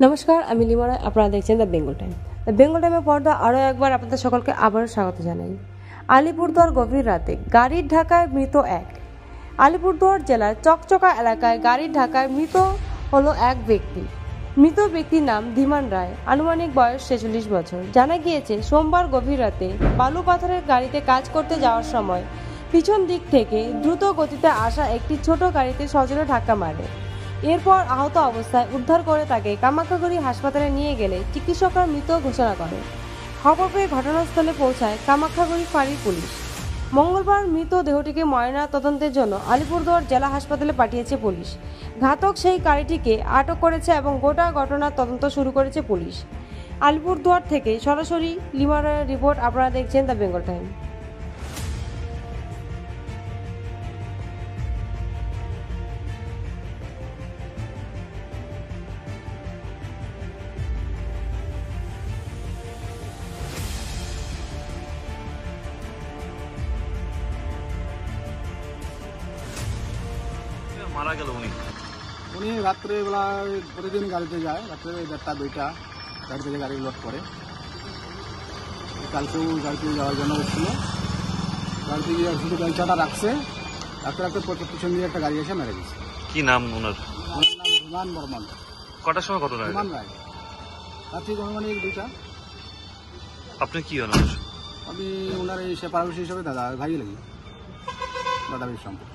নমস্কার, আমি লিমা রায়। আপনারা দেখছেন the Bengal time. The Bengal টাইমের পর্দা আরও একবার আপনাদের সকলকে আবারও স্বাগত জানাই। আলিপুরদুয়ার গভীর রাতে গাড়ির ধাক্কায় মৃত এক। আলিপুরদুয়ার জেলার চকচকা এলাকায় গাড়ির ধাক্কায় মৃত হলো এক ব্যক্তি। মৃত ব্যক্তির নাম ধীমান রায়, আনুমানিক বয়স 46 বছর। জানা গিয়েছে, সোমবার গভীর রাতে বালু পাথরের গাড়িতে কাজ করতে যাওয়ার সময় পিছন দিক থেকে দ্রুত গতিতে আসা একটি ছোট গাড়িতে সজোরে ধাক্কা মারে। এরপর আহত অবস্থায় উদ্ধার করে তাকে কামাখ্যাগুড়ি হাসপাতালে নিয়ে গেলে চিকিৎসকরা মৃত ঘোষণা করে। খবর পেয়ে ঘটনাস্থলে পৌঁছায় কামাখ্যাগুড়ি ফাঁড়ির পুলিশ। মঙ্গলবার মৃত দেহটিকে ময়না তদন্তের জন্য আলিপুরদুয়ার জেলা হাসপাতালে পাঠিয়েছে পুলিশ। ঘাতক সেই গাড়িটিকে আটক করেছে এবং গোটা ঘটনার তদন্ত শুরু করেছে পুলিশ। আলিপুরদুয়ার থেকে সরাসরি লিমা রায়ের রিপোর্ট। আপনারা দেখছেন দ্য বেঙ্গল টাইম। মারা গেল উনি রাত্রেবেলা প্রতিদিন গাড়িতে যায়, রাত্রে 1:30 2টা গাড়ি থেকে গাড়ি লোড করে। কালকেও গাড়িতে যাওয়ার জন্য উঠছিল, গাড়িতে গিয়ে শুধু বেলচাটা রাখতে রাখতে পিছন দিয়ে একটা গাড়ি এসে মেরে গেছে। কি নাম ওনার? ওনার নাম ধীমান বর্মন। কটার সময় ঘটনা? ধীমান রায়। রাত্রি অনুমানিক 2টা। আপনি কি হন? আমি ওনার এই সেপারসি হিসাবে দাদা ভাই লাগি দাদা সম্পর্ক।